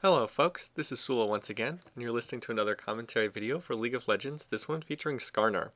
Hello folks, this is Sullla once again, and you're listening to another commentary video for League of Legends, this one featuring Skarner.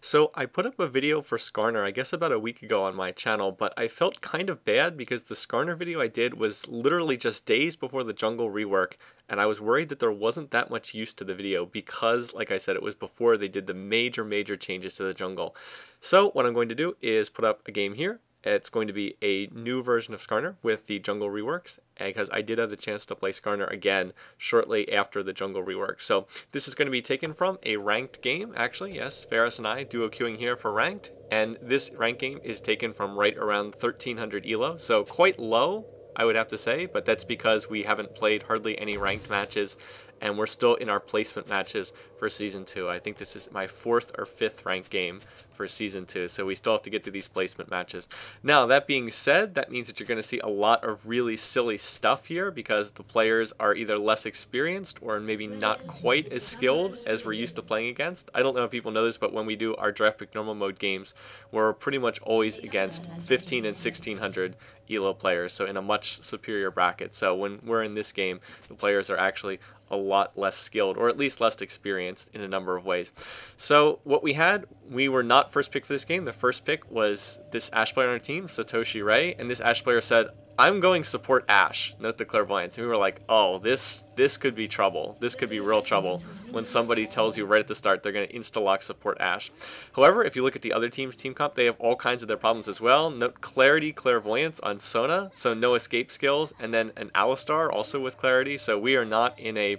So I put up a video for Skarner I guess about a week ago on my channel, but I felt kind of bad because the Skarner video I did was literally just days before the jungle rework, and I was worried that there wasn't that much use to the video because, like I said, it was before they did the major changes to the jungle. So what I'm going to do is put up a game here. It's going to be a new version of Skarner with the jungle reworks, because I did have the chance to play Skarner again shortly after the jungle rework. So this is going to be taken from a ranked game, actually. Yes, Varis and I duo queuing here for ranked, and this ranked game is taken from right around 1300 elo, so quite low, I would have to say, but that's because we haven't played hardly any ranked matches, and we're still in our placement matches for Season 2. I think this is my 4th or 5th ranked game for Season 2, so we still have to get to these placement matches. Now, that being said, that means that you're going to see a lot of really silly stuff here because the players are either less experienced or maybe not quite as skilled as we're used to playing against. I don't know if people know this, but when we do our draft pick normal mode games, we're pretty much always against 15 and 1600 elo players, so in a much superior bracket. So when we're in this game, the players are actually a lot less skilled, or at least less experienced in a number of ways. So what we had, we were not first pick for this game. The first pick was this Ashe player on our team, Satoshi Ray, and this Ashe player said, I'm going support Ashe, note the clairvoyance. And we were like, oh, this could be trouble. This could be real trouble when somebody tells you right at the start they're going to insta-lock support Ashe. However, if you look at the other team's team comp, they have all kinds of their problems as well. Note Clarity, Clairvoyance on Sona, so no escape skills, and then an Alistar also with Clarity, so we are not in a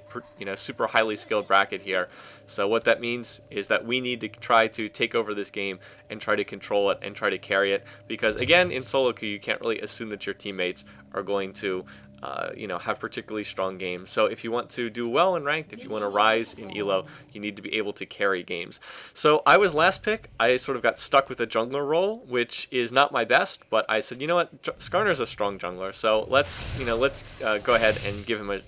super highly skilled bracket here. So what that means is that we need to try to take over this game and try to control it and try to carry it, because again, in solo queue you can't really assume that your teammates are going to have particularly strong games. So if you want to do well in ranked, if you want to rise in elo, you need to be able to carry games. So I was last pick. I sort of got stuck with a jungler role, which is not my best, but I said, you know what, Skarner's a strong jungler, so let's go ahead and give him a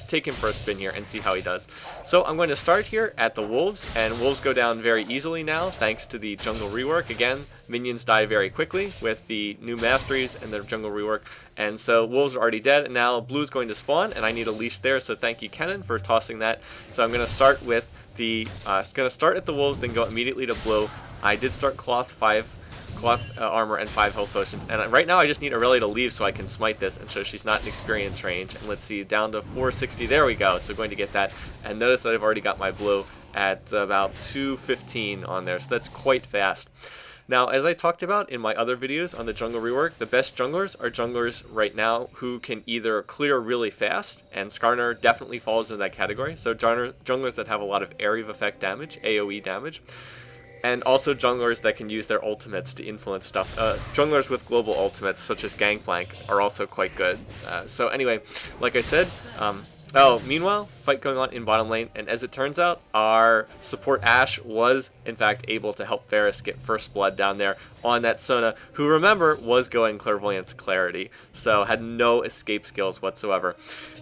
take him for a spin here and see how he does. So I'm going to start here at the Wolves, and Wolves go down very easily now thanks to the jungle rework. Again, minions die very quickly with the new masteries and the jungle rework, and so Wolves are already dead, and now Blue's going to spawn, and I need a leash there, so thank you, Kennen, for tossing that. So I'm going to start with the start at the Wolves, then go immediately to Blue. I did start cloth armor and 5 health potions, and right now I just need Aurelia to leave so I can smite this, and so she's not in experience range. And let's see, down to 460, there we go, so going to get that, and notice that I've already got my Blue at about 215 on there, so that's quite fast. Now, as I talked about in my other videos on the jungle rework, the best junglers are junglers right now who can either clear really fast, and Skarner definitely falls into that category, so junglers that have a lot of area of effect damage, AoE damage, and also junglers that can use their ultimates to influence stuff. Junglers with global ultimates, such as Gangplank, are also quite good. So anyway, like I said, meanwhile, fight going on in bottom lane, and as it turns out, our support Ashe was, in fact, able to help Varus get first blood down there on that Sona, who, remember, was going Clairvoyance Clarity, so had no escape skills whatsoever.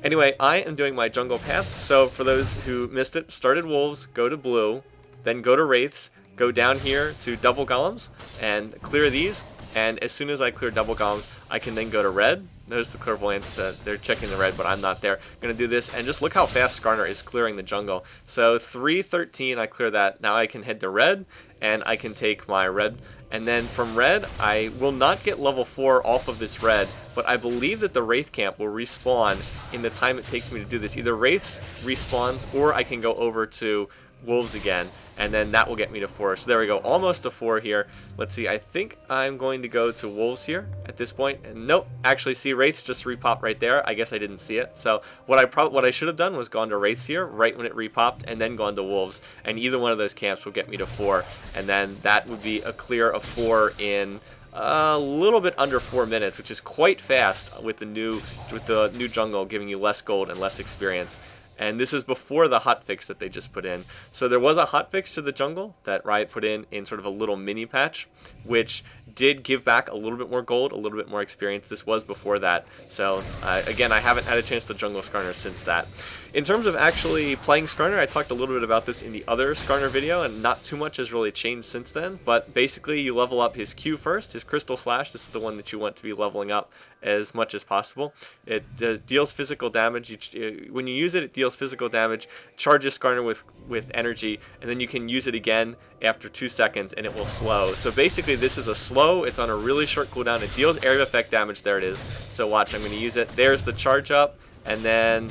Anyway, I am doing my jungle path, so for those who missed it, started Wolves, go to Blue, then go to Wraiths, go down here to double golems and clear these, and as soon as I clear double golems, I can then go to red. Notice the clairvoyance, they're checking the red, but I'm not there. I'm going to do this, and just look how fast Skarner is clearing the jungle. So 313, I clear that. Now I can head to red, and I can take my red, and then from red, I will not get level 4 off of this red, but I believe that the Wraith camp will respawn in the time it takes me to do this. Either Wraiths respawns, or I can go over to Wolves again, and then that will get me to 4. So there we go, almost to 4 here. Let's see, I think I'm going to go to Wolves here at this point, and nope, actually, see, Wraiths just repop right there. I guess I didn't see it. So what I should have done was gone to Wraiths here right when it repopped, and then gone to Wolves, and either one of those camps will get me to 4, and then that would be a clear of 4 in a little bit under 4 minutes, which is quite fast with the new jungle giving you less gold and less experience. And this is before the hotfix that they just put in. So there was a hotfix to the jungle that Riot put in sort of a little mini patch, which did give back a little bit more gold, a little bit more experience. This was before that. So again, I haven't had a chance to jungle Skarner since that. In terms of actually playing Skarner, I talked a little bit about this in the other Skarner video, and not too much has really changed since then. But basically, you level up his Q first, his Crystal Slash. This is the one that you want to be leveling up as much as possible. It deals physical damage. When you use it, it deals physical damage, charges Skarner with energy, and then you can use it again after 2 seconds, and it will slow. So basically, this is a slow. It's on a really short cooldown. It deals area effect damage. There it is. So watch, I'm going to use it. There's the charge up, and then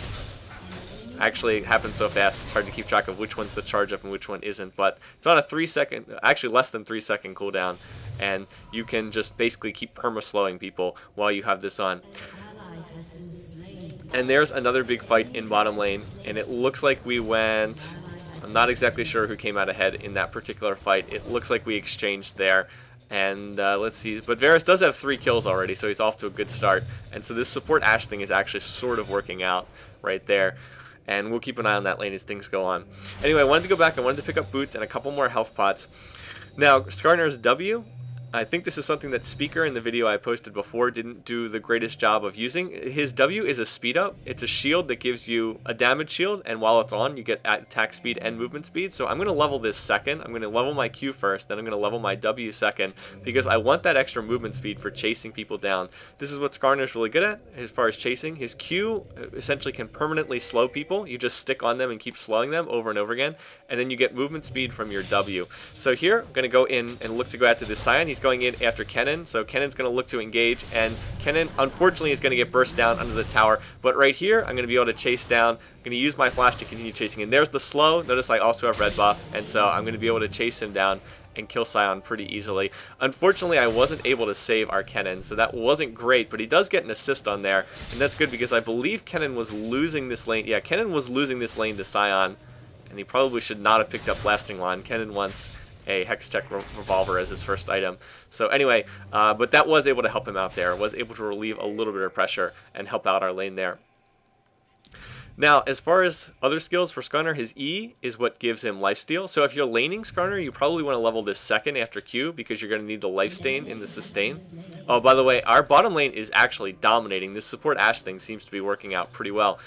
actually it happens so fast it's hard to keep track of which one's the charge up and which one isn't, but it's on a 3 second, actually less than 3 second cooldown, and you can just basically keep perma slowing people while you have this on. And there's another big fight in bottom lane, and it looks like we went, I'm not exactly sure who came out ahead in that particular fight. It looks like we exchanged there. And let's see, but Varus does have 3 kills already, so he's off to a good start. And so this support Ashe thing is actually sort of working out right there. And we'll keep an eye on that lane as things go on. Anyway, I wanted to go back. I wanted to pick up boots and a couple more health pots. Now, Skarner's W, I think this is something that Speaker in the video I posted before didn't do the greatest job of using. His W is a speed up. It's a shield that gives you a damage shield, and while it's on, you get attack speed and movement speed. So I'm going to level this second. I'm going to level my Q first, then I'm going to level my W second, because I want that extra movement speed for chasing people down. This is what Skarner's really good at as far as chasing. His Q essentially can permanently slow people. You just stick on them and keep slowing them over and over again, and then you get movement speed from your W. So here, I'm going to go in and look to go after this Scion. He's going in after Kennen, so Kennen's going to look to engage, and Kennen unfortunately is going to get burst down under the tower, but right here I'm going to be able to chase down. I'm going to use my flash to continue chasing, and there's the slow. Notice I also have red buff, and so I'm going to be able to chase him down and kill Scion pretty easily. Unfortunately, I wasn't able to save our Kennen, so that wasn't great, but he does get an assist on there, and that's good because I believe Kennen was losing this lane. Yeah, Kennen was losing this lane to Scion, and he probably should not have picked up Blasting Wand. Kennen wants a Hextech revolver as his first item. So anyway, but that was able to help him out there, was able to relieve a little bit of pressure and help out our lane there. Now, as far as other skills for Skarner, his E is what gives him lifesteal. So if you're laning Skarner, you probably want to level this second after Q, because you're going to need the life stain in the sustain. Oh, by the way, our bottom lane is actually dominating. This support Ashe thing seems to be working out pretty well.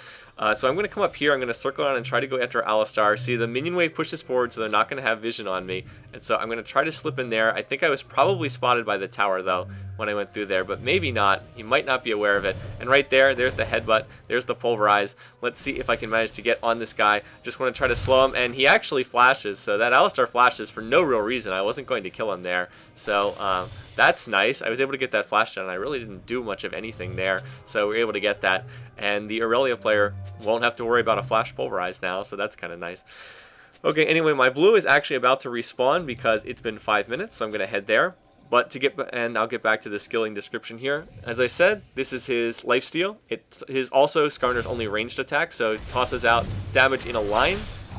So I'm going to come up here, I'm going to circle around and try to go after Alistar. See, the minion wave pushes forward, so they're not going to have vision on me. And so I'm going to try to slip in there. I think I was probably spotted by the tower, though, when I went through there, but maybe not. He might not be aware of it. And right there, there's the headbutt, there's the pulverize. Let's see if I can manage to get on this guy. Just want to try to slow him, and he actually flashes. So that Alistar flashes for no real reason. I wasn't going to kill him there. So that's nice. I was able to get that flash down. I really didn't do much of anything there, so we were able to get that. And the Aurelia player won't have to worry about a flash pulverize now, so that's kind of nice. Okay, anyway, my blue is actually about to respawn because it's been 5 minutes, so I'm going to head there. But to get, and I'll get back to the skilling description here. As I said, this is his lifesteal. It's his also Skarner's only ranged attack, so it tosses out damage in a line,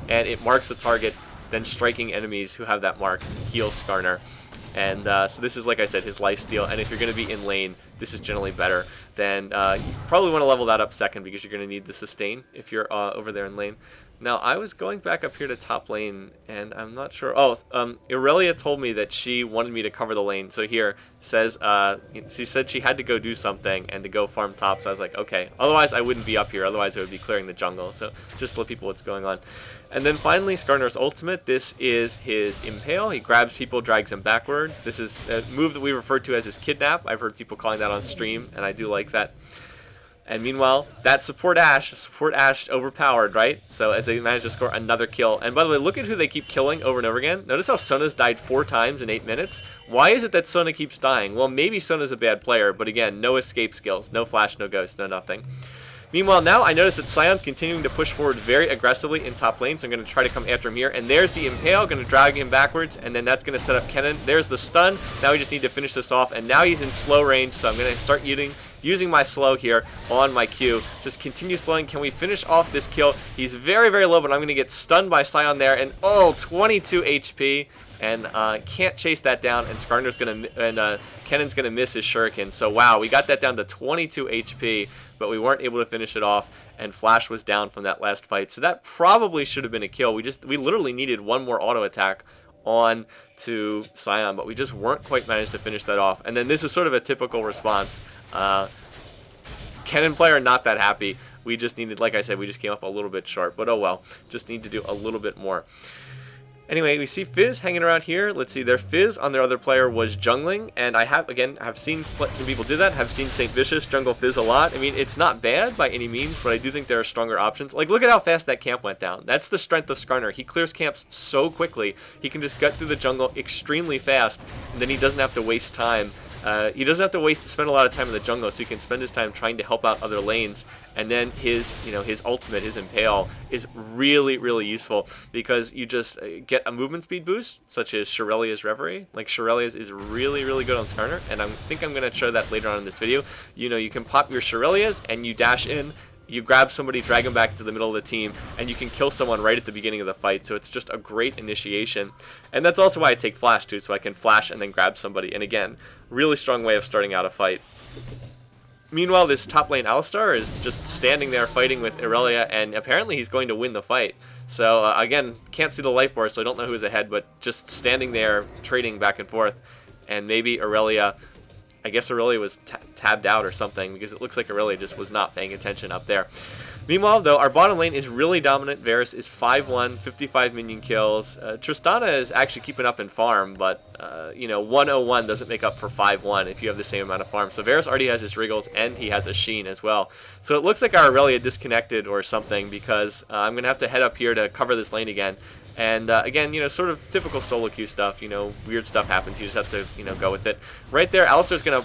and it marks the target. Then striking enemies who have that mark heals Skarner. And so this is, like I said, his lifesteal. And if you're going to be in lane, this is generally better. Then you probably want to level that up second because you're going to need the sustain if you're over there in lane. Now, I was going back up here to top lane, and I'm not sure. Oh, Aurelia told me that she wanted me to cover the lane. So here, says, she said she had to go do something and to go farm top. So I was like, okay. Otherwise, I wouldn't be up here. Otherwise, I would be clearing the jungle. So just to let people what's going on. And then finally, Skarner's ultimate. This is his Impale. He grabs people, drags them backward. This is a move that we refer to as his Kidnap. I've heard people calling that on stream, and I do like that. And meanwhile, that support Ashe overpowered, right? So as they manage to score another kill. And by the way, look at who they keep killing over and over again. Notice how Sona's died 4 times in 8 minutes. Why is it that Sona keeps dying? Well, maybe Sona's a bad player, but again, no escape skills, no flash, no ghost, no nothing. Meanwhile, now I notice that Sion's continuing to push forward very aggressively in top lane, so I'm going to try to come after him here. And there's the Impale, going to drag him backwards, and then that's going to set up Kennen. There's the stun. Now we just need to finish this off, and now he's in slow range, so I'm going to start using my slow here on my Q. Just continue slowing. Can we finish off this kill? He's very, very low, but I'm going to get stunned by Sion there, and oh, 22 HP. And can't chase that down, and Skarner's gonna and Kennen's gonna miss his shuriken. So wow, we got that down to 22 HP, but we weren't able to finish it off. And Flash was down from that last fight, so that probably should have been a kill. We literally needed one more auto attack on to Scion, but we just weren't quite managed to finish that off. And then this is sort of a typical response. Cannon player not that happy. We just needed, like I said, we just came up a little bit short, but oh well, just need to do a little bit more. Anyway, we see Fizz hanging around here. Let's see, their Fizz on their other player was jungling, and I have seen some people do that. Have seen St. Vicious jungle Fizz a lot. I mean, it's not bad by any means, but I do think there are stronger options. Like, look at how fast that camp went down. That's the strength of Skarner. He clears camps so quickly. He can just get through the jungle extremely fast, and then he doesn't have to waste time. He doesn't have to spend a lot of time in the jungle, so he can spend his time trying to help out other lanes. And then his ultimate, his Impale, is really, really useful because you just get a movement speed boost, such as Shirelia's Reverie. Like, Shirelia's is really, really good on Skarner, and I think I'm going to show that later on in this video. You can pop your Shirelia's and you dash in, you grab somebody, drag them back to the middle of the team, and you can kill someone right at the beginning of the fight. So it's just a great initiation. And that's also why I take Flash too, so I can flash and then grab somebody. And again, really strong way of starting out a fight. Meanwhile, this top lane Alistar is just standing there fighting with Irelia, and apparently he's going to win the fight. So again, can't see the life bar, so I don't know who's ahead, but just standing there trading back and forth. And maybe Irelia, I guess Irelia was tabbed out or something, because it looks like Irelia just was not paying attention up there. Meanwhile, though, our bottom lane is really dominant. Varus is 5-1, 55 minion kills. Tristana is actually keeping up in farm, but 101 doesn't make up for 5-1 if you have the same amount of farm. So Varus already has his Wriggles, and he has a Sheen as well. So it looks like our Irelia disconnected or something, because I'm going to have to head up here to cover this lane again. And again, sort of typical solo queue stuff. Weird stuff happens. You just have to, go with it. Right there, Alistar's gonna,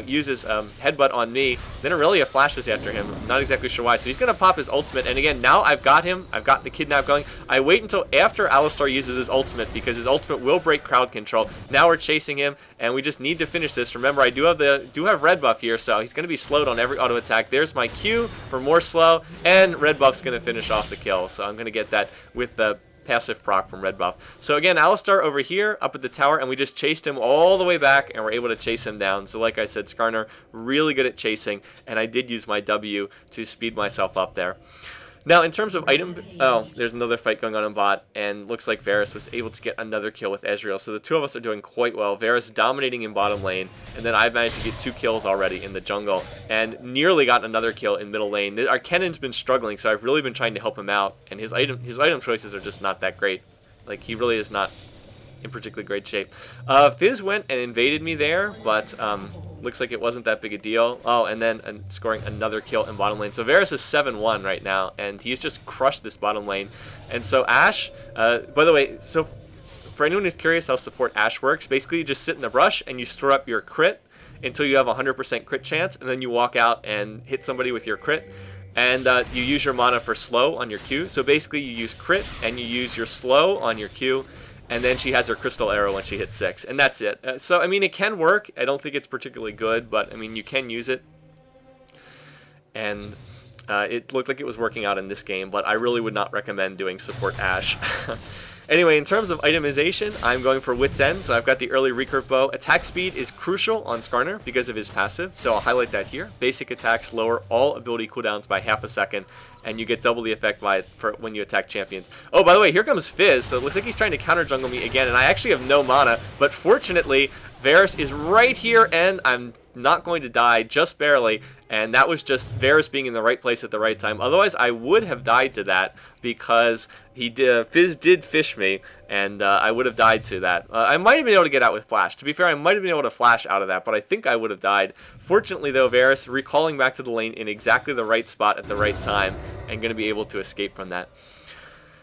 use his headbutt on me. Then Irelia flashes after him. Not exactly sure why. So he's gonna pop his ultimate. And again, now I've got him. I've got the kidnap going. I wait until after Alistar uses his ultimate, because his ultimate will break crowd control. Now we're chasing him, and we just need to finish this. Remember, I do have red buff here, so he's gonna be slowed on every auto attack. There's my Q for more slow, and red buff's gonna finish off the kill. So I'm gonna get that with the passive proc from red buff. So again, Alistar over here up at the tower, and we just chased him all the way back, and we're able to chase him down. So like I said, Skarner really good at chasing, and I did use my W to speed myself up there. Now, in terms of item... Oh, there's another fight going on in bot, and looks like Varus was able to get another kill with Ezreal. So the two of us are doing quite well. Varus dominating in bottom lane, and then I've managed to get 2 kills already in the jungle, and nearly got another kill in middle lane. Our Kennen's been struggling, so I've really been trying to help him out, and his item choices are just not that great. Like, he really is not in particularly great shape. Fizz went and invaded me there, but... looks like it wasn't that big a deal. Oh, and then scoring another kill in bottom lane. So Varus is 7-1 right now, and he's just crushed this bottom lane. And so Ashe, by the way, so for anyone who's curious how support Ashe works, basically you just sit in the brush and you store up your crit until you have a 100% crit chance, and then you walk out and hit somebody with your crit. And you use your mana for slow on your Q. So basically you use crit and you use your slow on your Q. And then she has her crystal arrow when she hits 6, and that's it. So, I mean, it can work. I don't think it's particularly good, but, I mean, you can use it. And it looked like it was working out in this game, but I really would not recommend doing support Ashe. Anyway, in terms of itemization, I'm going for Wit's End, so I've got the early recurve bow. Attack speed is crucial on Skarner because of his passive, so I'll highlight that here. Basic attacks lower all ability cooldowns by half a second, and you get double the effect for when you attack champions. Oh, by the way, here comes Fizz, so it looks like he's trying to counter jungle me again, and I actually have no mana, but fortunately, Varus is right here, and I'm not going to die, just barely, and that was just Varus being in the right place at the right time. Otherwise, I would have died to that because Fizz did fish me, and I would have died to that. I might have been able to get out with Flash. To be fair, I might have been able to Flash out of that, but I think I would have died. Fortunately, though, Varus recalling back to the lane in exactly the right spot at the right time, and going to be able to escape from that.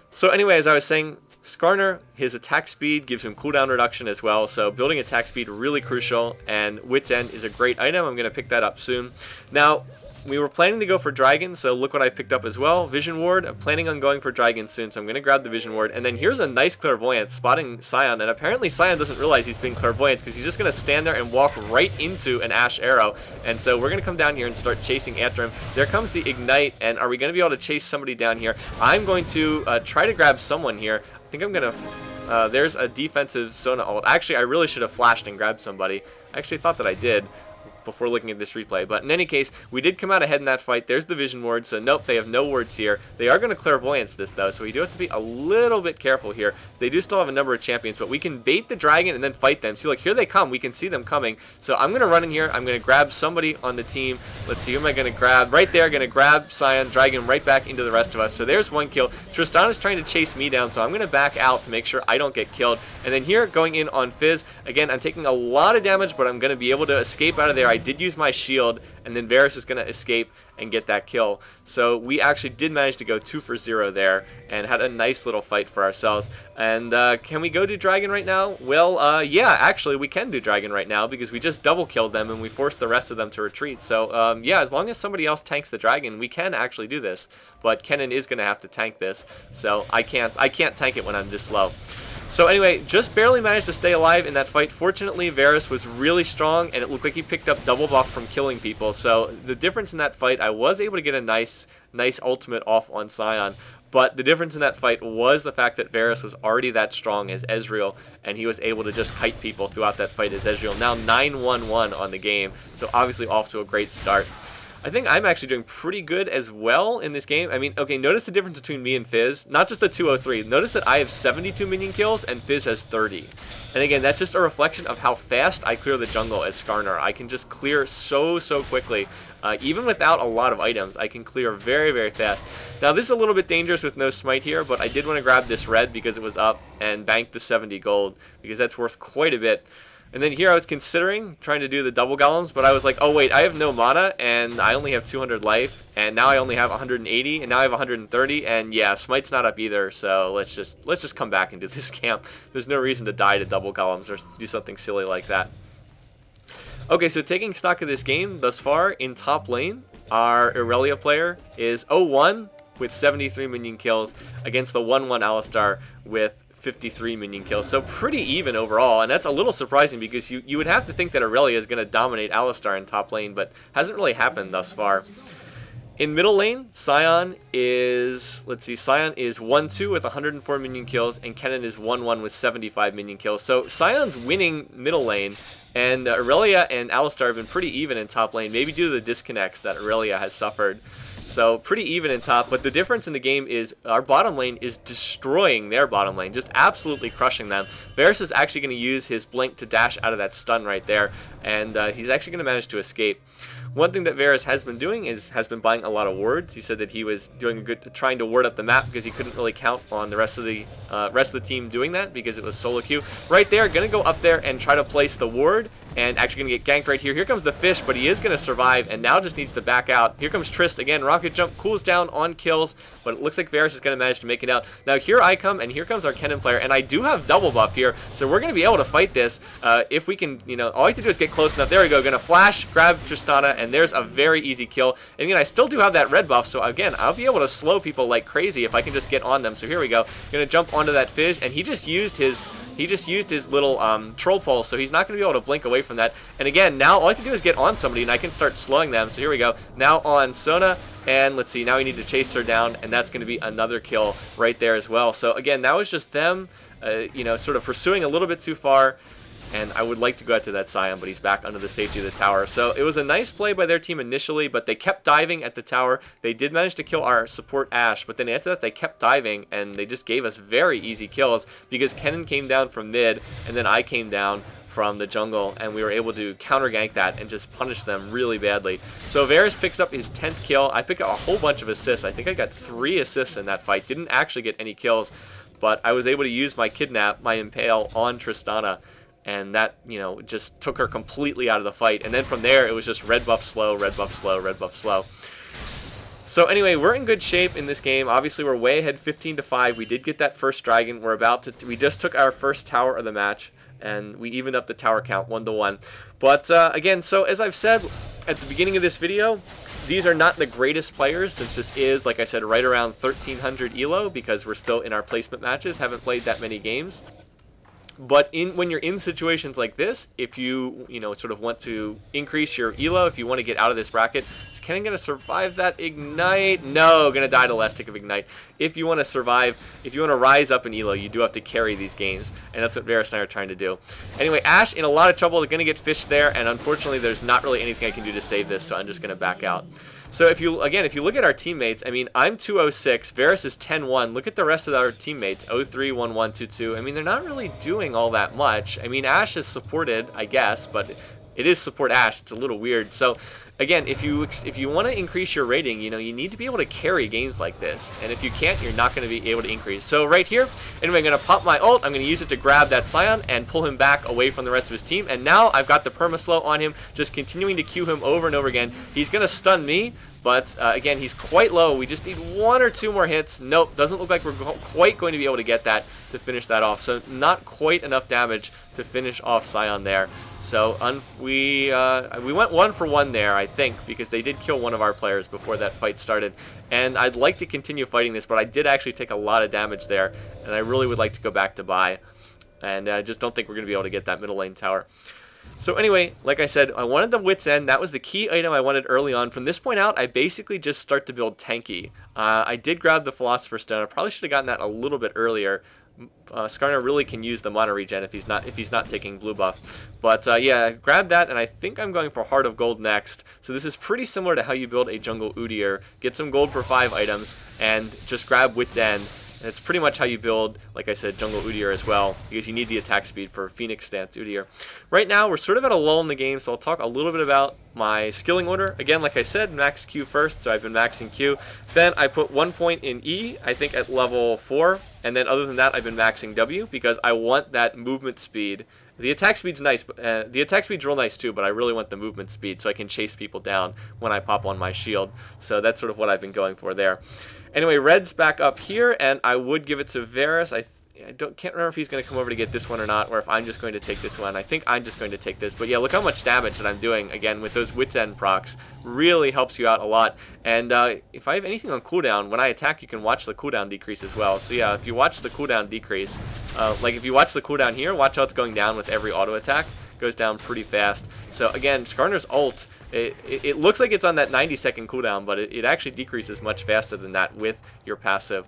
So anyway, as I was saying, Skarner, his attack speed gives him cooldown reduction as well, so building attack speed really crucial, and Wit's End is a great item. I'm going to pick that up soon. Now, we were planning to go for Dragon, so look what I picked up as well. Vision Ward. I'm planning on going for Dragon soon, so I'm going to grab the Vision Ward. And then here's a nice Clairvoyance spotting Scion, and apparently Scion doesn't realize he's being Clairvoyant because he's just going to stand there and walk right into an Ashe arrow. And so we're going to come down here and start chasing after him. There comes the Ignite, and are we going to be able to chase somebody down here? I'm going to try to grab someone here. I think I'm going to... there's a defensive Sona ult. Actually, I really should have flashed and grabbed somebody. I actually thought that I did. before looking at this replay. But in any case, we did come out ahead in that fight. There's the vision ward, so nope, they have no wards here. They are going to clairvoyance this though, so we do have to be a little bit careful here. They do still have a number of champions, but we can bait the dragon and then fight them. See, like, here they come. We can see them coming. So I'm going to run in here. I'm going to grab somebody on the team. Let's see, who am I going to grab? Right there, going to grab Scion, drag him right back into the rest of us. So there's one kill. Tristana's trying to chase me down, so I'm going to back out to make sure I don't get killed. And then here, going in on Fizz. Again, I'm taking a lot of damage, but I'm going to be able to escape out of there. I did use my shield, and then Varys is going to escape and get that kill. So we actually did manage to go 2 for 0 there and had a nice little fight for ourselves. And can we go do Dragon right now? Well, yeah, actually we can do Dragon right now because we just double killed them and we forced the rest of them to retreat. So yeah, as long as somebody else tanks the Dragon, we can actually do this. But Kennen is going to have to tank this, so I can't tank it when I'm this low. So anyway, just barely managed to stay alive in that fight. Fortunately, Varys was really strong, and it looked like he picked up double buff from killing people. So the difference in that fight, I was able to get a nice ultimate off on Scion. But the difference in that fight was the fact that Varys was already that strong as Ezreal, and he was able to just kite people throughout that fight as Ezreal. Now 9-1-1 on the game, so obviously off to a great start. I think I'm actually doing pretty good as well in this game. I mean, okay, notice the difference between me and Fizz. Not just the 203. Notice that I have 72 minion kills and Fizz has 30. And again, that's just a reflection of how fast I clear the jungle as Skarner. I can just clear so quickly. Even without a lot of items, I can clear very fast. Now, this is a little bit dangerous with no smite here, but I did want to grab this red because it was up and bank the 70 gold because that's worth quite a bit. And then here I was considering trying to do the double golems, but I was like, oh wait, I have no mana, and I only have 200 life, and now I only have 180, and now I have 130, and yeah, smite's not up either, so let's just come back and do this camp. There's no reason to die to double golems or do something silly like that. Okay, so taking stock of this game thus far, in top lane, our Irelia player is 0-1 with 73 minion kills against the 1-1 Alistar with 53 minion kills, so pretty even overall, and that's a little surprising because you would have to think that Irelia is going to dominate Alistar in top lane, but hasn't really happened thus far. In middle lane, Scion is, let's see, Scion is 1-2 with 104 minion kills, and Kennen is 1-1 with 75 minion kills. So Scion's winning middle lane, and Irelia and Alistar have been pretty even in top lane, maybe due to the disconnects that Irelia has suffered. So pretty even in top, but the difference in the game is our bottom lane is destroying their bottom lane, just absolutely crushing them. Varys is actually going to use his blink to dash out of that stun right there, and he's actually going to manage to escape. One thing that Varys has been doing is has been buying a lot of wards. He said that he was doing a good, trying to ward up the map because he couldn't really count on the rest of the team doing that because it was solo queue. Right there, gonna go up there and try to place the ward, and actually gonna get ganked right here. Here comes the fish, but he is gonna survive, and now just needs to back out. Here comes Trist again. Rocket jump cools down on kills, but it looks like Varys is gonna manage to make it out. Now here I come, and here comes our Kennen player, and I do have double buff here, so we're gonna be able to fight this if we can. You know, all I have to do is get close enough. There we go. Gonna flash, grab Tristana, and there's a very easy kill. And again, I still do have that red buff, so again, I'll be able to slow people like crazy if I can just get on them. So here we go. Gonna jump onto that fish, and he just used his little troll pulse, so he's not gonna be able to blink away from that. And again, now all I can do is get on somebody, and I can start slowing them. So here we go. Now on Sona, and let's see. Now we need to chase her down, and that's gonna be another kill right there as well. So again, now it's just them, you know, sort of pursuing a little bit too far. And I would like to go out to that Scion, but he's back under the safety of the tower. So it was a nice play by their team initially, but they kept diving at the tower. They did manage to kill our support Ashe, but then after that they kept diving, and they just gave us very easy kills because Kennen came down from mid, and then I came down from the jungle, and we were able to counter gank that and just punish them really badly. So Varys picks up his 10th kill. I picked up a whole bunch of assists. I think I got 3 assists in that fight. Didn't actually get any kills, but I was able to use my kidnap, my impale on Tristana. And that, you know, just took her completely out of the fight. And then from there, it was just red buff slow, red buff slow, red buff slow. So anyway, we're in good shape in this game. Obviously, we're way ahead 15-5. We did get that first dragon. We just took our first tower of the match, and we evened up the tower count 1-1. But again, so as I've said at the beginning of this video, these are not the greatest players, since this is, like I said, right around 1300 elo, because we're still in our placement matches, haven't played that many games. But when you're in situations like this, if you sort of want to increase your elo, if you want to get out of this bracket, is Kennen going to survive that ignite? No, going to die to last tick of ignite. If you want to survive, if you want to rise up in elo, you do have to carry these games, and that's what VarisNox are trying to do. Anyway, Ashe in a lot of trouble. They're going to get fished there, and unfortunately, there's not really anything I can do to save this, so I'm just going to back out. So if you look at our teammates, I mean, I'm 206, Varus is 10-1. Look at the rest of our teammates, 0-3, 1-1, 2-2. I mean, they're not really doing all that much. I mean, Ashe is supported, I guess, but it is support Ashe. It's a little weird. So again, if you want to increase your rating, you need to be able to carry games like this. And if you can't, you're not going to be able to increase. So right here, anyway, I'm going to pop my ult. I'm going to use it to grab that Scion and pull him back away from the rest of his team. And now I've got the perma-slow on him, just continuing to Q him over and over again. He's going to stun me. But again, he's quite low. We just need 1 or 2 more hits. Nope, doesn't look like we're quite going to be able to get that to finish that off. So not quite enough damage to finish off Scion there. So we went 1 for 1 there, I think, because they did kill one of our players before that fight started. And I'd like to continue fighting this, but I did actually take a lot of damage there, and I really would like to go back to buy. And I just don't think we're going to be able to get that middle lane tower. So anyway, like I said, I wanted the Wit's End. That was the key item I wanted early on. From this point out, I basically just start to build tanky. I did grab the Philosopher's Stone. I probably should have gotten that a little bit earlier. Skarner really can use the mono regen if he's not taking blue buff. But yeah, grab that, and I think I'm going for Heart of Gold next. So this is pretty similar to how you build a jungle Udyr. Get some gold for 5 items, and just grab Wit's End. And it's pretty much how you build, like I said, jungle Udyr as well, because you need the attack speed for Phoenix stance Udyr. Right now, we're sort of at a lull in the game, so I'll talk a little bit about my skilling order. Again, like I said, max Q first, so I've been maxing Q. Then I put 1 point in E, I think at level 4, and then other than that, I've been maxing W, because I want that movement speed. The attack speed's nice, the attack speed's real nice too, but I really want the movement speed so I can chase people down when I pop on my shield. So that's sort of what I've been going for there. Anyway, red's back up here, and I would give it to Varus. I can't remember if he's going to come over to get this one or not, or if I'm just going to take this one. I think I'm just going to take this. But yeah, look how much damage that I'm doing, again, with those Wit's End procs. Really helps you out a lot. And if I have anything on cooldown, when I attack, you can watch the cooldown decrease as well. So yeah, if you watch the cooldown decrease, like if you watch the cooldown here, watch how it's going down with every auto attack. It goes down pretty fast. So again, Skarner's ult, it looks like it's on that 90-second cooldown, but it actually decreases much faster than that with your passive.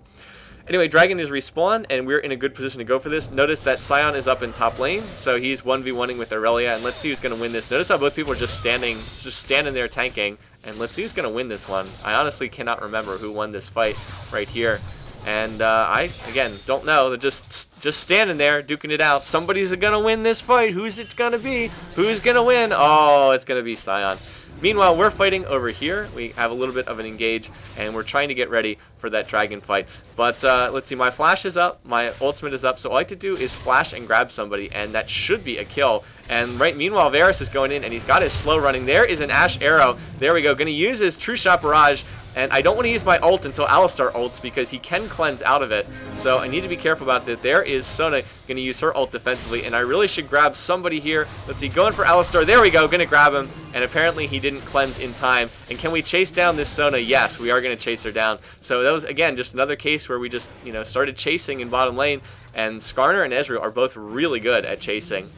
Anyway, Dragon is respawned, and we're in a good position to go for this. Notice that Scion is up in top lane, so he's 1v1ing with Aurelia, and let's see who's going to win this. Notice how both people are just standing there tanking, and let's see who's going to win this one. I honestly cannot remember who won this fight right here. And I, again, don't know. They're just standing there, duking it out. Somebody's going to win this fight. Who's it going to be? Who's going to win? Oh, it's going to be Scion. Meanwhile, we're fighting over here. We have a little bit of an engage, and we're trying to get ready for that dragon fight. But let's see, my flash is up, my ultimate is up, so all I like to do is flash and grab somebody, and that should be a kill. And meanwhile, Varus is going in, and he's got his slow running. There is an Ashe arrow. There we go. Going to use his True Shot Barrage. And I don't want to use my ult until Alistar ults because he can cleanse out of it. So I need to be careful about that. There is Sona going to use her ult defensively. And I really should grab somebody here. Let's see, going for Alistar. There we go. Going to grab him. And apparently he didn't cleanse in time. And can we chase down this Sona? Yes, we are going to chase her down. So that was, again, just another case where we just, started chasing in bottom lane. And Skarner and Ezreal are both really good at chasing.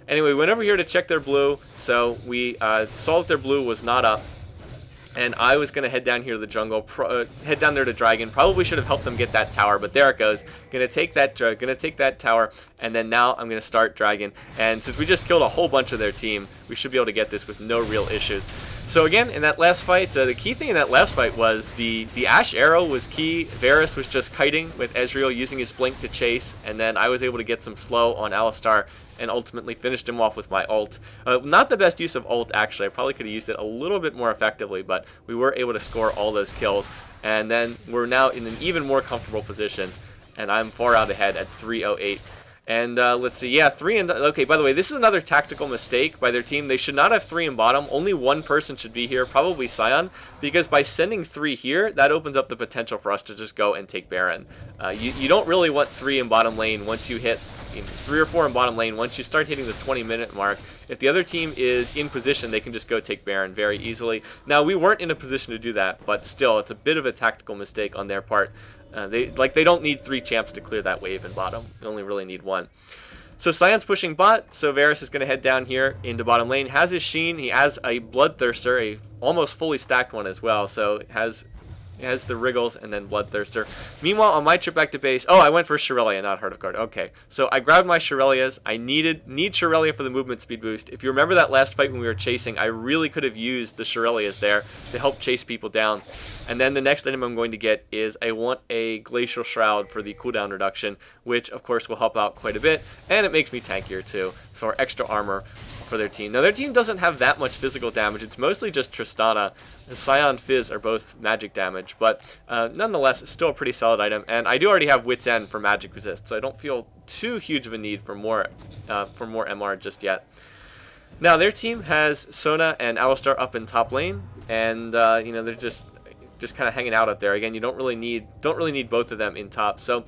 Anyway, we went over here to check their blue. So we saw that their blue was not up. And I was going to head down here to the jungle, head down there to Dragon. Probably should have helped them get that tower, but there it goes. Going to take that tower, and then now I'm going to start Dragon. And since we just killed a whole bunch of their team, we should be able to get this with no real issues. So again, in that last fight, the key thing in that last fight was the Ashe arrow was key. Varus was just kiting with Ezreal using his blink to chase, and then I was able to get some slow on Alistar and ultimately finished him off with my ult. Not the best use of ult, actually. I probably could have used it a little bit more effectively, but we were able to score all those kills. And then we're now in an even more comfortable position, and I'm far out ahead at 308. And let's see, yeah, 3 in okay, by the way, this is another tactical mistake by their team. They should not have 3 in bottom. Only one person should be here, probably Scion, because by sending 3 here, that opens up the potential for us to just go and take Baron. You don't really want 3 in bottom lane once you hit 3 or 4 in bottom lane. Once you start hitting the 20-minute mark, if the other team is in position, they can just go take Baron very easily. Now, we weren't in a position to do that, but still, it's a bit of a tactical mistake on their part. They don't need 3 champs to clear that wave in bottom. They only really need 1. So Scion's pushing bot, so Varus is going to head down here into bottom lane. Has his Sheen, he has a Bloodthirster, a almost fully stacked one as well, so it has the Wriggles and then Bloodthirster. Meanwhile, on my trip back to base, oh, I went for Shirellia, not Heart of Guard. Okay, so I grabbed my Shirelias. I need Shirellia for the movement speed boost. If you remember that last fight when we were chasing, I really could have used the Shirelias there to help chase people down. And then the next item I'm going to get is I want a Glacial Shroud for the cooldown reduction, which of course will help out quite a bit, and it makes me tankier too, for extra armor for their team. Now their team doesn't have that much physical damage. It's mostly just Tristana and Scion Fizz are both magic damage, but nonetheless it's still a pretty solid item, and I do already have Wit's End for magic resist, so I don't feel too huge of a need for more MR just yet. Now their team has Sona and Alistar up in top lane, and you know, they're just kind of hanging out up there. Again, you don't really need both of them in top. So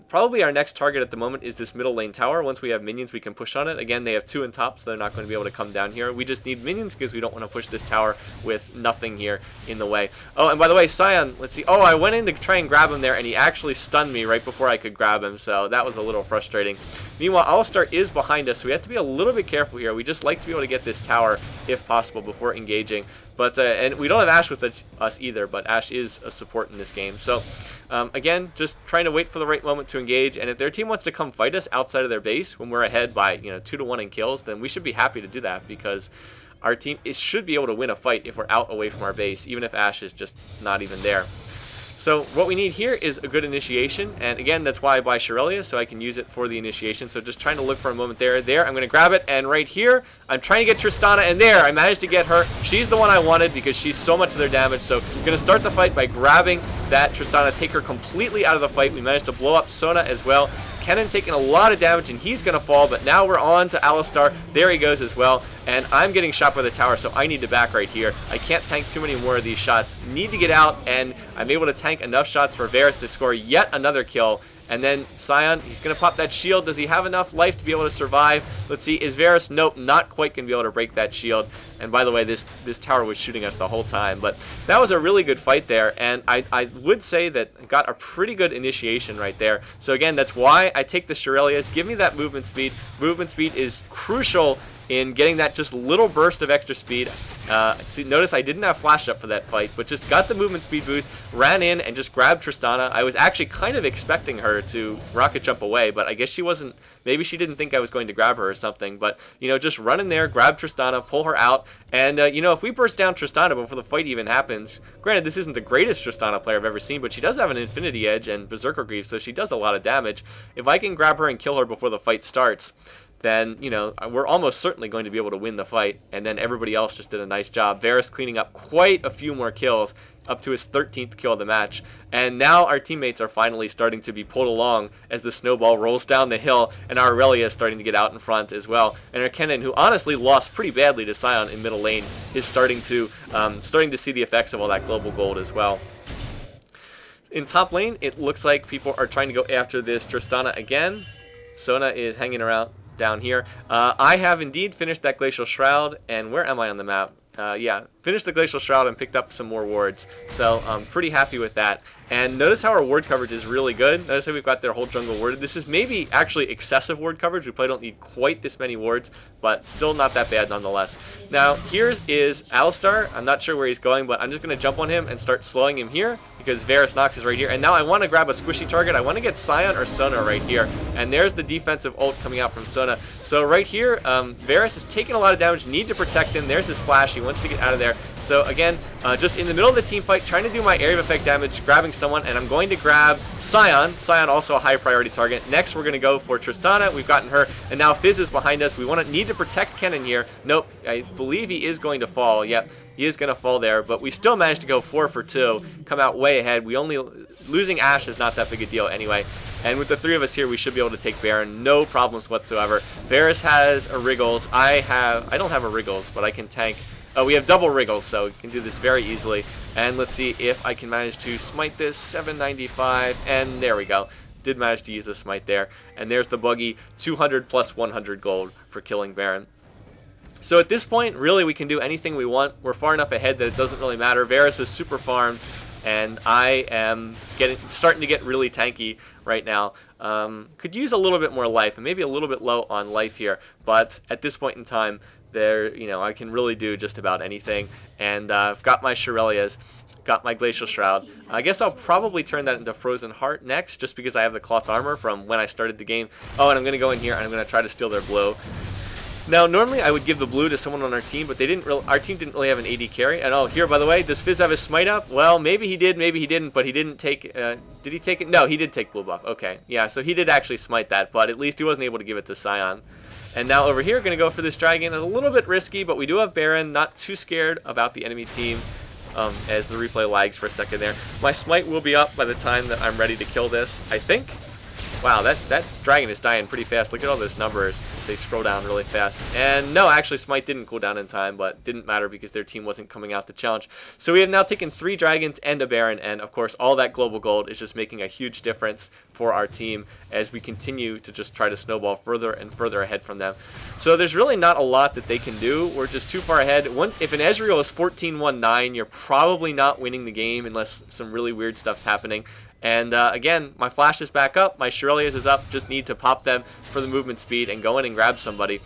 probably our next target at the moment is this middle lane tower. Once we have minions, we can push on it. Again, they have 2 in top, so they're not going to be able to come down here. We just need minions because we don't want to push this tower with nothing here in the way. Oh, and by the way, Scion, let's see. Oh, I went in to try and grab him there, and he actually stunned me right before I could grab him, so that was a little frustrating. Meanwhile, Alistar is behind us, so we have to be a little bit careful here. We just like to be able to get this tower, if possible, before engaging. But and we don't have Ashe with us either, but Ashe is a support in this game. So again, just trying to wait for the right moment to engage. And if their team wants to come fight us outside of their base when we're ahead by 2-1 in kills, then we should be happy to do that, because our team should be able to win a fight if we're out away from our base, even if Ashe is just not even there. So what we need here is a good initiation, and again, that's why I buy Shirellia, so I can use it for the initiation. So just trying to look for a moment there. I'm going to grab it, and right here, I'm trying to get Tristana, and there, I managed to get her. She's the one I wanted because she's so much of their damage. So I'm going to start the fight by grabbing that Tristana, take her completely out of the fight. We managed to blow up Sona as well. Kennen taking a lot of damage, and he's going to fall, but now we're on to Alistar. There he goes as well, and I'm getting shot by the tower, so I need to back right here. I can't tank too many more of these shots. Need to get out, and I'm able to tank enough shots for Varus to score yet another kill. And then Scion, he's going to pop that shield. Does he have enough life to be able to survive? Let's see. Is Varus? Nope, not quite going to be able to break that shield. And by the way, this tower was shooting us the whole time. But that was a really good fight there. And I would say that I got a pretty good initiation right there. So again, that's why I take the Shirelias. Give me that movement speed. Movement speed is crucial in getting that just little burst of extra speed. See, notice I didn't have flash up for that fight, but just got the movement speed boost, ran in and just grabbed Tristana. I was actually kind of expecting her to rocket jump away, but I guess she wasn't. Maybe she didn't think I was going to grab her or something, but just run in there, grab Tristana, pull her out, and if we burst down Tristana before the fight even happens, granted this isn't the greatest Tristana player I've ever seen, but she does have an Infinity Edge and Berserker Greaves, so she does a lot of damage. If I can grab her and kill her before the fight starts, then, we're almost certainly going to be able to win the fight, and then everybody else just did a nice job. Varus cleaning up quite a few more kills, up to his 13th kill of the match, and now our teammates are finally starting to be pulled along as the snowball rolls down the hill, and our Aurelia is starting to get out in front as well. And our Kennen, who honestly lost pretty badly to Scion in middle lane, is starting to see the effects of all that global gold as well. In top lane, it looks like people are trying to go after this Tristana again. Sona is hanging around down here. I have indeed finished that Glacial Shroud, and where am I on the map? Yeah, finished the Glacial Shroud and picked up some more wards, so I'm pretty happy with that. And notice how our ward coverage is really good. Notice how we've got their whole jungle warded. This is maybe actually excessive ward coverage. We probably don't need quite this many wards, but still not that bad nonetheless. Now, here is Alistar. I'm not sure where he's going, but I'm just going to jump on him and start slowing him here, because VarisNox is right here. And now I want to grab a squishy target. I want to get Scion or Sona right here. And there's the defensive ult coming out from Sona. So right here, Varus is taking a lot of damage. Need to protect him. There's his flash. He wants to get out of there. So again, just in the middle of the team fight, trying to do my area of effect damage, grabbing someone, and I'm going to grab Scion. Scion also a high priority target. Next, we're going to go for Tristana. We've gotten her, and now Fizz is behind us. We need to protect Kennen here. Nope, I believe he is going to fall. Yep. He is going to fall there, but we still managed to go 4 for 2, come out way ahead. Losing Ashe is not that big a deal anyway. And with the 3 of us here, we should be able to take Baron, no problems whatsoever. Varus has a Wriggles. I don't have a Wriggles, but I can tank. Oh, we have double Wriggles, so we can do this very easily. And let's see if I can manage to smite this, 795, and there we go. Did manage to use the smite there. And there's the buggy, 200 plus 100 gold for killing Baron. So at this point, really, we can do anything we want. We're far enough ahead that it doesn't really matter. Varus is super farmed. and I am starting to get really tanky right now. Could use a little bit more life, and maybe a little bit low on life here, but at this point in time, I can really do just about anything, and I've got my Shurelya's, got my Glacial Shroud. I guess I'll probably turn that into Frozen Heart next, just because I have the cloth armor from when I started the game. Oh, and I'm going to go in here and I'm going to try to steal their blue. Now, normally I would give the blue to someone on our team, but our team didn't really have an AD carry. And oh, here, by the way, does Fizz have his smite up? Well, maybe he did, maybe he didn't, but he didn't take... did he take it? No, he did take blue buff. Okay, yeah, so he did actually smite that, but at least he wasn't able to give it to Sion. And now over here, going to go for this dragon. It's a little bit risky, but we do have Baron. Not too scared about the enemy team. As the replay lags for a second there. My smite will be up by the time that I'm ready to kill this, I think. Wow, that dragon is dying pretty fast. Look at all those numbers as they scroll down really fast. And no, actually smite didn't cool down in time, but didn't matter because their team wasn't coming out to challenge. So we have now taken 3 dragons and a baron, and of course all that global gold is just making a huge difference for our team as we continue to just try to snowball further and further ahead from them. So there's really not a lot that they can do. We're just too far ahead. If an Ezreal is 14-1-9, you're probably not winning the game unless some really weird stuff's happening. And again, my flash is back up, my Shurelya's is up, just need to pop them for the movement speed and go in and grab somebody.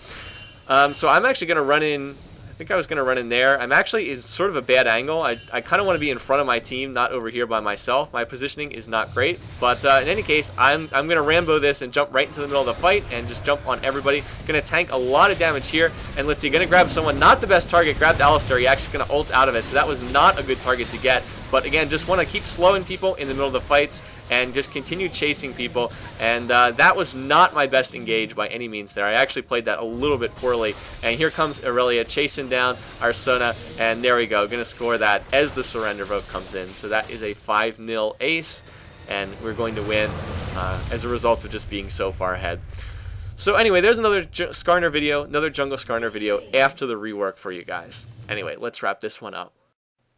So I'm actually going to run in, I think I was going to run in there. I'm actually, it's sort of a bad angle. I kind of want to be in front of my team, not over here by myself. My positioning is not great, but in any case, I'm going to Rambo this and jump right into the middle of the fight and just jump on everybody. Going to tank a lot of damage here, and let's see, going to grab someone, not the best target, grabbed Alistar. He actually going to ult out of it, so that was not a good target to get. But again, just want to keep slowing people in the middle of the fights and just continue chasing people. And that was not my best engage by any means there. I actually played that a little bit poorly. And here comes Aurelia chasing down our Sona. And there we go. Going to score that as the surrender vote comes in. So that is a 5-0 ace. And we're going to win as a result of just being so far ahead. So anyway, there's another Skarner video, another jungle Skarner video after the rework for you guys. Anyway, let's wrap this one up.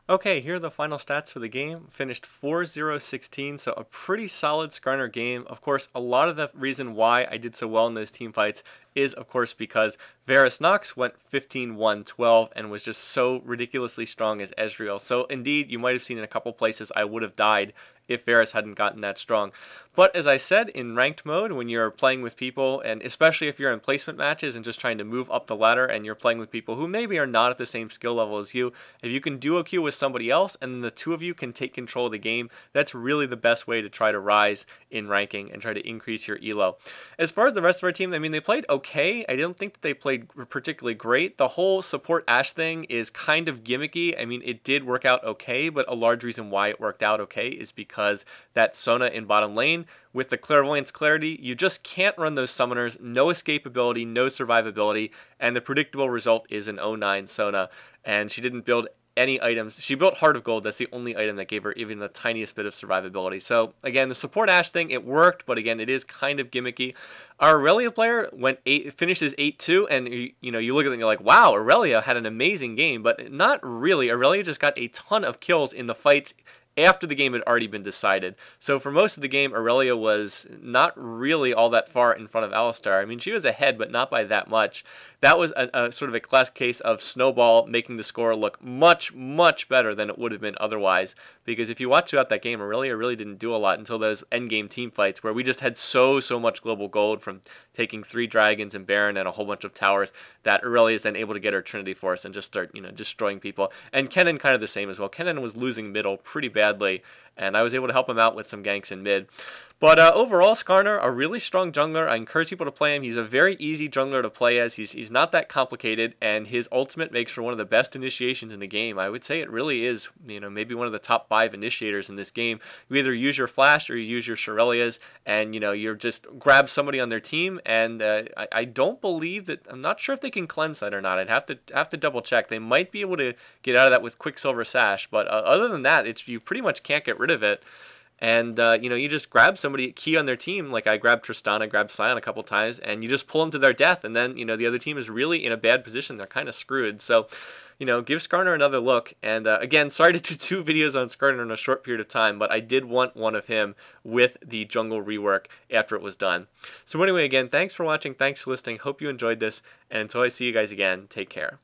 Okay, here are the final stats for the game. Finished 4-0-16, so a pretty solid Skarner game. Of course, a lot of the reason why I did so well in those team fights is, of course, because VarisNox went 15-1-12 and was just so ridiculously strong as Ezreal. So, indeed, you might have seen in a couple places I would have died if Varus hadn't gotten that strong. But as I said, in ranked mode, when you're playing with people, and especially if you're in placement matches and just trying to move up the ladder and you're playing with people who maybe are not at the same skill level as you, if you can duo queue with somebody else and then the two of you can take control of the game, that's really the best way to try to rise in ranking and try to increase your elo. As far as the rest of our team, I mean, they played okay. I don't think that they played particularly great. The whole support Ashe thing is kind of gimmicky. I mean, it did work out okay, but a large reason why it worked out okay is because that Sona in bottom lane, with the Clairvoyance Clarity, you just can't run those summoners, no escapability, no survivability, and the predictable result is an 09 Sona, and she didn't build any items. She built Heart of Gold. That's the only item that gave her even the tiniest bit of survivability. So again, the support Ashe thing, it worked, but again, it is kind of gimmicky. Our Aurelia player finishes 8-2, and you look at it and you're like, wow, Aurelia had an amazing game, but not really. Aurelia just got a ton of kills in the fights after the game had already been decided. So for most of the game, Aurelia was not really all that far in front of Alistar. I mean, she was ahead, but not by that much. That was a sort of a classic case of Snowball making the score look much, much better than it would have been otherwise. Because if you watch throughout that game, Aurelia really didn't do a lot until those endgame team fights where we just had so much global gold from taking 3 dragons and Baron and a whole bunch of towers that Aurelia is then able to get her Trinity Force and just start, destroying people. And Kennen kind of the same as well. Kennen was losing middle pretty badly, and I was able to help him out with some ganks in mid. But overall, Skarner, a really strong jungler. I encourage people to play him. He's a very easy jungler to play as. He's not that complicated, and his ultimate makes for one of the best initiations in the game. I would say it really is, maybe one of the top 5 initiators in this game. You either use your flash or you use your Shurelya's, and you're just grab somebody on their team. And I don't believe that. I'm not sure if they can cleanse that or not. I'd have to double check. They might be able to get out of that with Quicksilver Sash, but other than that, you pretty much can't get rid of it. And, you just grab somebody key on their team, like I grabbed Tristana, grabbed Sion a couple times, and you just pull them to their death, and then, the other team is really in a bad position. They're kind of screwed. So, give Skarner another look. And, again, sorry to do 2 videos on Skarner in a short period of time, but I did want one of him with the jungle rework after it was done. So anyway, again, thanks for watching. Thanks for listening. Hope you enjoyed this. And until I see you guys again, take care.